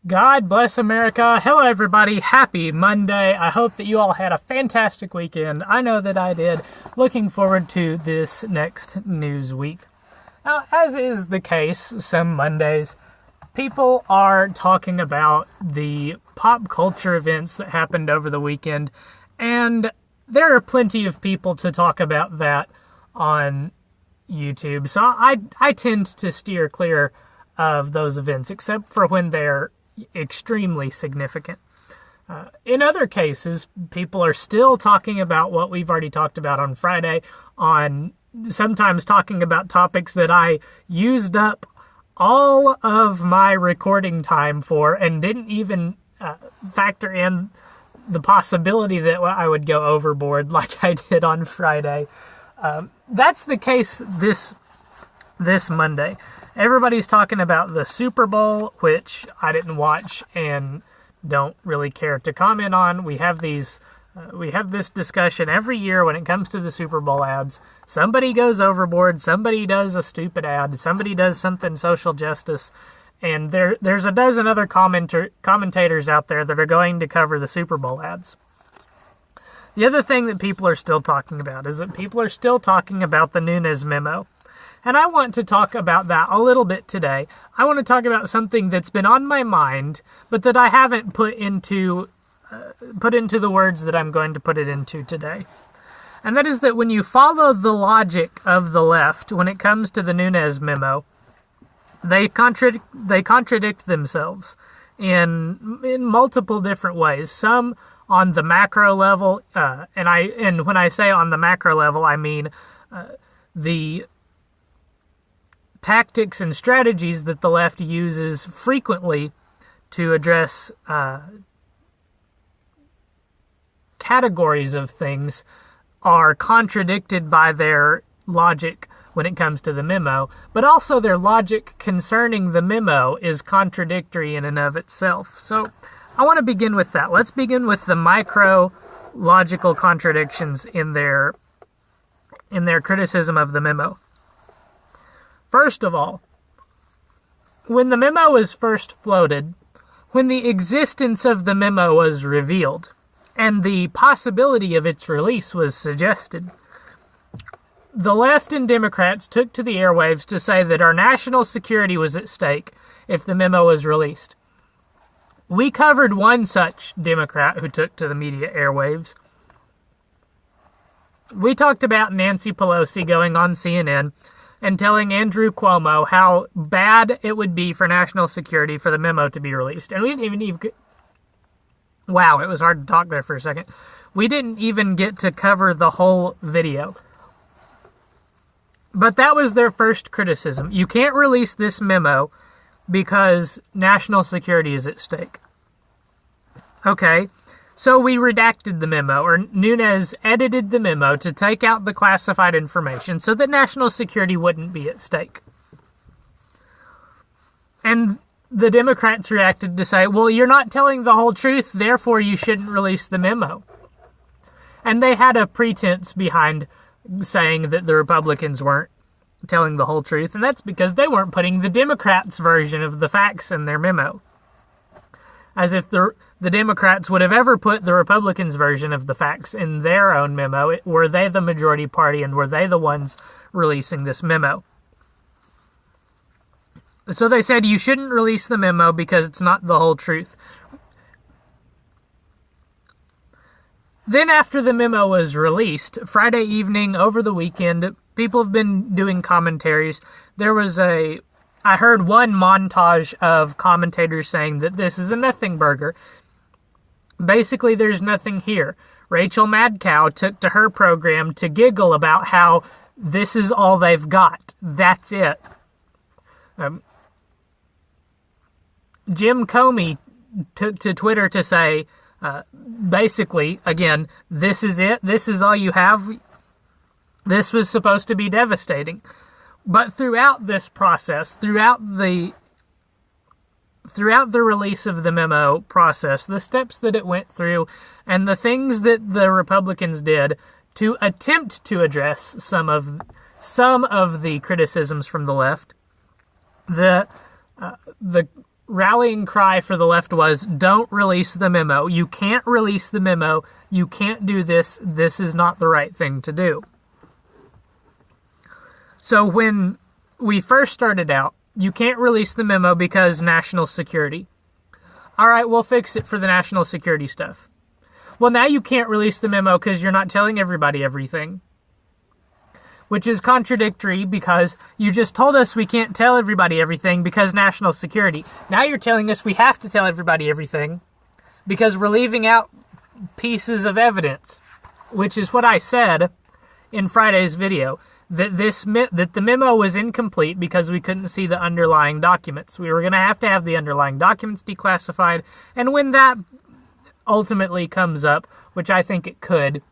God bless America. Hello, everybody. Happy Monday. I hope that you all had a fantastic weekend. I know that I did. Looking forward to this next news week. Now, as is the case some Mondays, people are talking about the pop culture events that happened over the weekend, and there are plenty of people to talk about that on YouTube. So I tend to steer clear of those events, except for when they're extremely significant. In other cases, people are still talking about what we've already talked about on Friday, sometimes talking about topics that I used up all of my recording time for and didn't even factor in the possibility that I would go overboard like I did on Friday. That's the case this Monday. Everybody's talking about the Super Bowl, which I didn't watch and don't really care to comment on. We have this discussion every year when it comes to the Super Bowl ads. Somebody goes overboard, somebody does a stupid ad, somebody does something social justice, and there's a dozen other commentators out there that are going to cover the Super Bowl ads. The other thing that people are still talking about is that people are still talking about the Nunes Memo. And I want to talk about that a little bit today. I want to talk about something that's been on my mind, but that I haven't put into the words that I'm going to put it into today. And that is that when you follow the logic of the left, when it comes to the Nunes Memo, they contradict themselves in multiple different ways. Some on the macro level, and when I say on the macro level, I mean the tactics and strategies that the left uses frequently to address categories of things are contradicted by their logic when it comes to the memo, but also their logic concerning the memo is contradictory in and of itself. So I want to begin with that. Let's begin with the micro logical contradictions in their criticism of the memo. First of all, when the memo was first floated, when the existence of the memo was revealed, and the possibility of its release was suggested, the left and Democrats took to the airwaves to say that our national security was at stake if the memo was released. We covered one such Democrat who took to the media airwaves. We talked about Nancy Pelosi going on CNN and telling Andrew Cuomo how bad it would be for national security for the memo to be released. And we didn't even wow, it was hard to talk there for a second. We didn't even get to cover the whole video. But that was their first criticism. You can't release this memo because national security is at stake. Okay, so we redacted the memo, or Nunes edited the memo to take out the classified information so that national security wouldn't be at stake. And the Democrats reacted to say, well, you're not telling the whole truth, therefore you shouldn't release the memo. And they had a pretense behind saying that the Republicans weren't telling the whole truth, and that's because they weren't putting the Democrats' version of the facts in their memo. As if the Democrats would have ever put the Republicans' version of the facts in their own memo. Were they the majority party, and were they the ones releasing this memo? So they said you shouldn't release the memo because it's not the whole truth. Then after the memo was released, Friday evening, over the weekend, people have been doing commentaries. I heard one montage of commentators saying that this is a nothing burger. Basically, there's nothing here. Rachel Madcow took to her program to giggle about how this is all they've got. That's it. Jim Comey took to Twitter to say, basically, again, this is it. This is all you have. This was supposed to be devastating. But throughout this process, throughout the release of the memo process, the steps that it went through, and the things that the Republicans did to attempt to address some of the criticisms from the left, the rallying cry for the left was, don't release the memo. You can't release the memo. You can't do this. This is not the right thing to do. So when we first started out, you can't release the memo because national security. All right, we'll fix it for the national security stuff. Well, now you can't release the memo because you're not telling everybody everything. Which is contradictory because you just told us we can't tell everybody everything because national security. Now you're telling us we have to tell everybody everything because we're leaving out pieces of evidence, which is what I said in Friday's video, that the memo was incomplete because we couldn't see the underlying documents. We were going to have the underlying documents declassified, and when that ultimately comes up, which I think it could,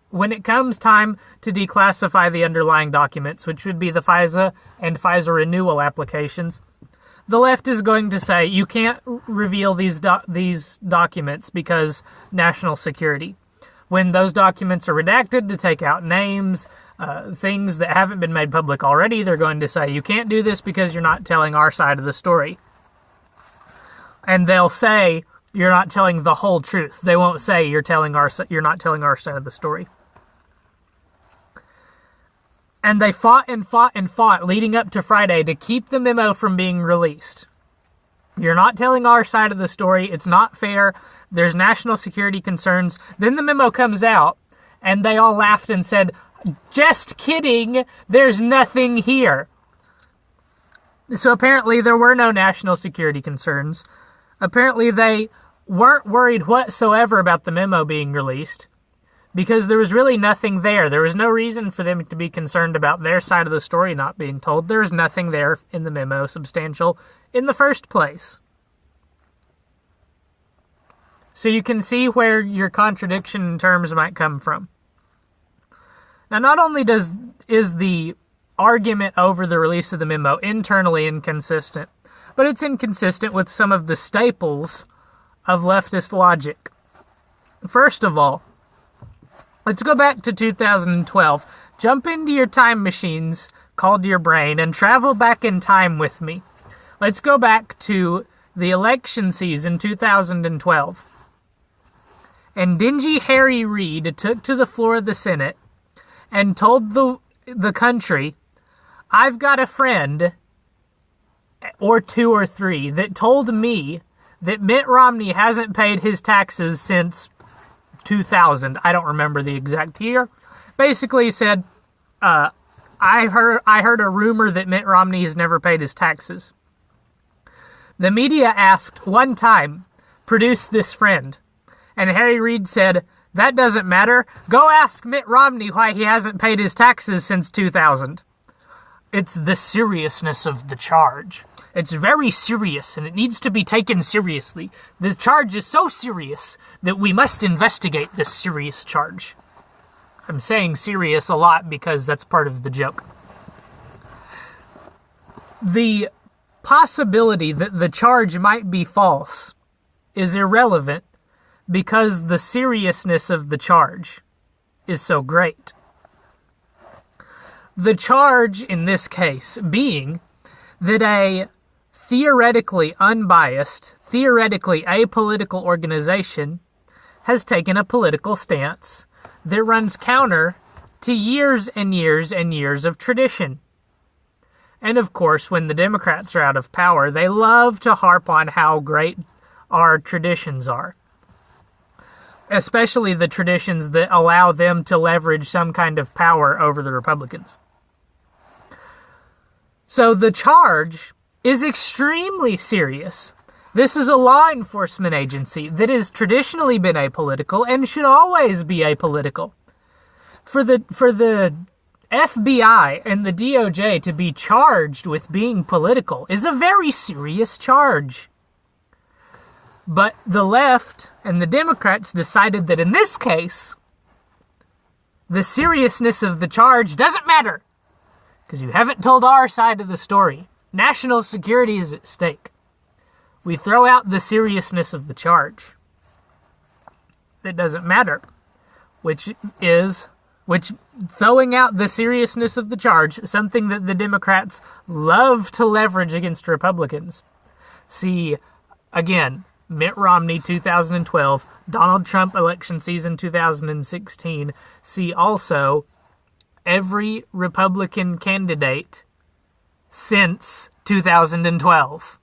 when it comes time to declassify the underlying documents, which would be the FISA and FISA renewal applications, the left is going to say you can't reveal these documents because national security. When those documents are redacted to take out names, things that haven't been made public already, they're going to say you can't do this because you're not telling our side of the story. And they'll say you're not telling the whole truth. They won't say you're not telling our side of the story. And they fought and fought and fought leading up to Friday to keep the memo from being released. You're not telling our side of the story. It's not fair. There's national security concerns. Then the memo comes out, and they all laughed and said, just kidding, there's nothing here. So apparently there were no national security concerns. Apparently they weren't worried whatsoever about the memo being released because there was really nothing there. There was no reason for them to be concerned about their side of the story not being told. There was nothing there in the memo substantial in the first place. So you can see where your contradiction in terms might come from. Now, not only is the argument over the release of the memo internally inconsistent, but it's inconsistent with some of the staples of leftist logic. First of all, let's go back to 2012. Jump into your time machines called your brain and travel back in time with me. Let's go back to the election season 2012. And dingy Harry Reid took to the floor of the Senate and told the country, I've got a friend, or two or three, that told me that Mitt Romney hasn't paid his taxes since 2000. I don't remember the exact year. Basically said, I heard a rumor that Mitt Romney has never paid his taxes. The media asked one time, produce this friend. And Harry Reid said, that doesn't matter. Go ask Mitt Romney why he hasn't paid his taxes since 2000. It's the seriousness of the charge. It's very serious, and it needs to be taken seriously. The charge is so serious that we must investigate this serious charge. I'm saying serious a lot because that's part of the joke. The possibility that the charge might be false is irrelevant because the seriousness of the charge is so great. The charge in this case being that a theoretically unbiased, theoretically apolitical organization has taken a political stance that runs counter to years and years and years of tradition. And of course, when the Democrats are out of power, they love to harp on how great our traditions are. Especially the traditions that allow them to leverage some kind of power over the Republicans. So the charge is extremely serious. This is a law enforcement agency that has traditionally been apolitical and should always be apolitical. For the FBI and the DOJ to be charged with being political is a very serious charge. But the left and the Democrats decided that in this case, the seriousness of the charge doesn't matter because you haven't told our side of the story. National security is at stake. We throw out the seriousness of the charge. It doesn't matter, which throwing out the seriousness of the charge, something that the Democrats love to leverage against Republicans. See, again, Mitt Romney 2012, Donald Trump election season 2016. See also every Republican candidate since 2012.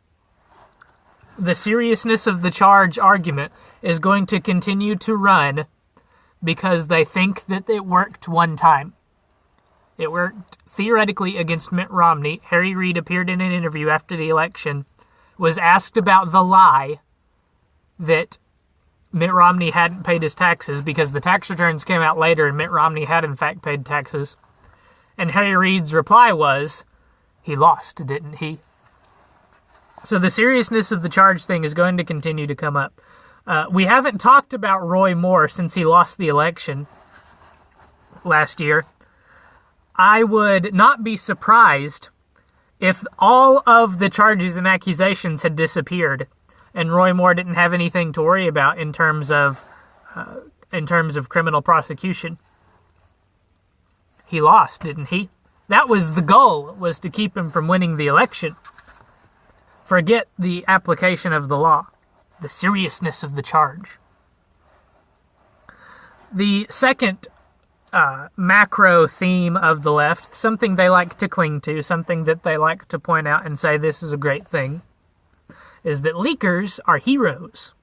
The seriousness of the charge argument is going to continue to run because they think that it worked one time. It worked theoretically against Mitt Romney. Harry Reid appeared in an interview after the election, was asked about the lie that Mitt Romney hadn't paid his taxes because the tax returns came out later and Mitt Romney had in fact paid taxes. And Harry Reid's reply was, he lost, didn't he? So the seriousness of the charge thing is going to continue to come up. We haven't talked about Roy Moore since he lost the election last year. I would not be surprised if all of the charges and accusations had disappeared and Roy Moore didn't have anything to worry about in terms of criminal prosecution. He lost, didn't he? That was the goal, was to keep him from winning the election. Forget the application of the law, the seriousness of the charge. The second macro theme of the left, something they like to cling to, something that they like to point out and say this is a great thing, is that leakers are heroes.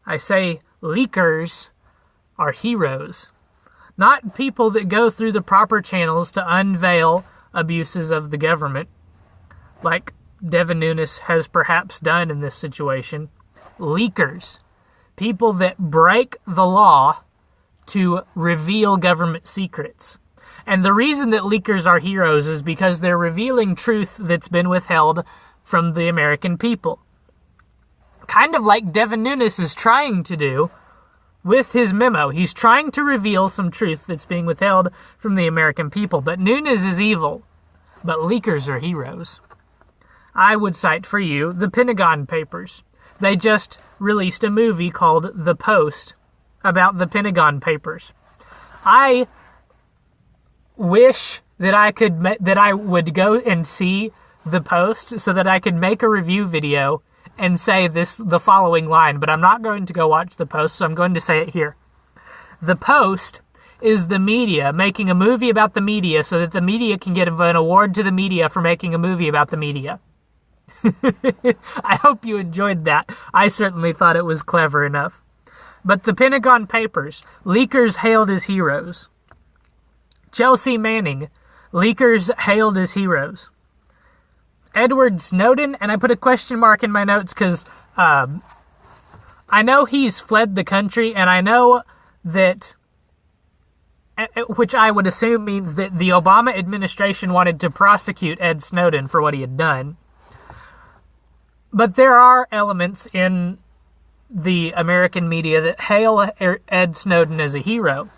I say leakers are heroes. Not people that go through the proper channels to unveil abuses of the government, like Devin Nunes has perhaps done in this situation. Leakers. People that break the law to reveal government secrets. And the reason that leakers are heroes is because they're revealing truth that's been withheld from the American people. Kind of like Devin Nunes is trying to do with his memo. He's trying to reveal some truth that's being withheld from the American people. But Nunes is evil. But leakers are heroes. I would cite for you the Pentagon Papers. They just released a movie called The Post about the Pentagon Papers. I wish that I would go and see The Post so that I could make a review video and say the following line, but I'm not going to go watch The Post, so I'm going to say it here. The Post is the media making a movie about the media so that the media can give an award to the media for making a movie about the media. I hope you enjoyed that. I certainly thought it was clever enough. But the Pentagon Papers, leakers hailed as heroes. Chelsea Manning, leakers hailed as heroes. Edward Snowden, and I put a question mark in my notes because I know he's fled the country, and I know that, which I would assume means that the Obama administration wanted to prosecute Ed Snowden for what he had done. But there are elements in the American media that hail Ed Snowden as a hero.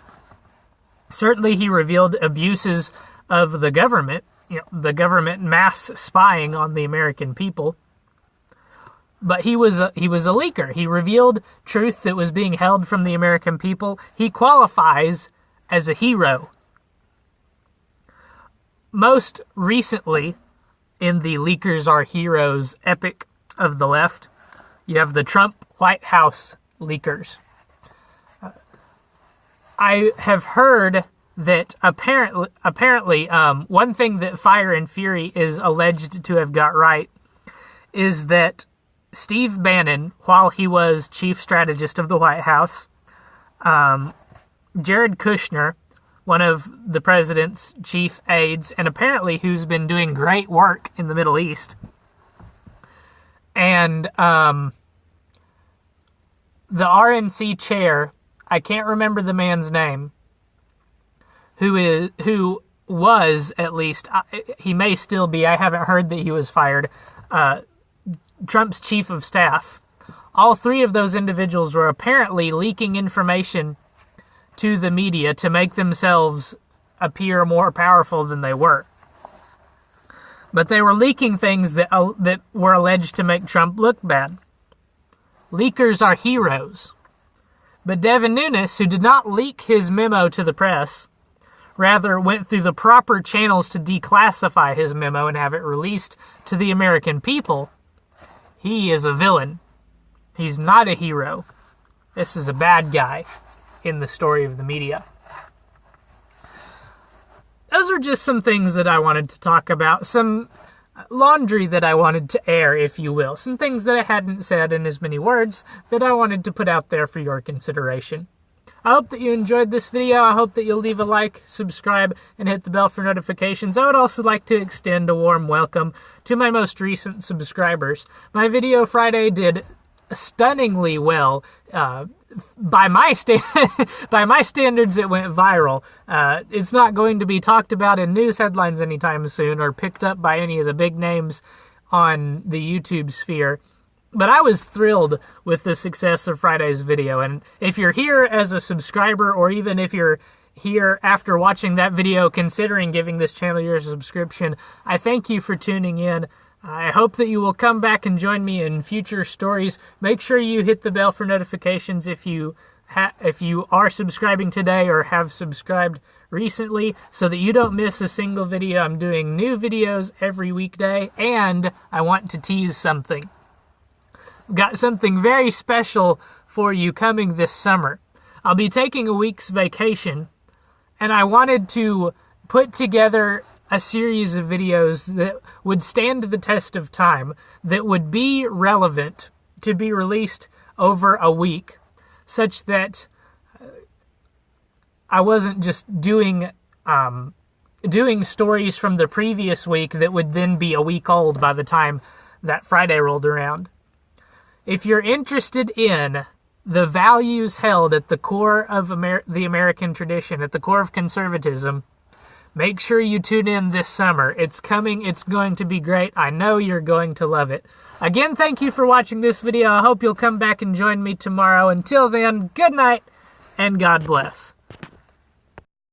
Certainly he revealed abuses of the government, the government mass spying on the American people. But he was a leaker. He revealed truth that was being held from the American people. He qualifies as a hero. Most recently, in the leakers are heroes epic of the left, you have the Trump White House leakers. I have heard that apparently one thing that Fire and Fury is alleged to have got right is that Steve Bannon, while he was chief strategist of the White House, Jared Kushner, one of the president's chief aides, and apparently who's been doing great work in the Middle East, and the RNC chair, I can't remember the man's name, who was, at least, he may still be, I haven't heard that he was fired, Trump's chief of staff. All three of those individuals were apparently leaking information to the media to make themselves appear more powerful than they were. But they were leaking things that were alleged to make Trump look bad. Leakers are heroes. But Devin Nunes, who did not leak his memo to the press, rather went through the proper channels to declassify his memo and have it released to the American people, He is a villain. He's not a hero. This is a bad guy in the story of the media. Those are just some things that I wanted to talk about. Some laundry that I wanted to air, if you will. Some things that I hadn't said in as many words that I wanted to put out there for your consideration. I hope that you enjoyed this video. I hope that you'll leave a like, subscribe, and hit the bell for notifications. I would also like to extend a warm welcome to my most recent subscribers. My video Friday did stunningly well. By my standards, it went viral. It's not going to be talked about in news headlines anytime soon or picked up by any of the big names on the YouTube sphere. But I was thrilled with the success of Friday's video. And if you're here as a subscriber, or even if you're here after watching that video considering giving this channel your subscription, I thank you for tuning in. I hope that you will come back and join me in future stories. Make sure you hit the bell for notifications if you are subscribing today or have subscribed recently, so that you don't miss a single video. I'm doing new videos every weekday, and I want to tease something. Got something very special for you coming this summer. I'll be taking a week's vacation, and I wanted to put together a series of videos that would stand the test of time, that would be relevant to be released over a week, such that I wasn't just doing stories from the previous week that would then be a week old by the time that Friday rolled around. If you're interested in the values held at the core of the American tradition, at the core of conservatism, make sure you tune in this summer. It's coming. It's going to be great. I know you're going to love it. Again, thank you for watching this video. I hope you'll come back and join me tomorrow. Until then, good night and God bless.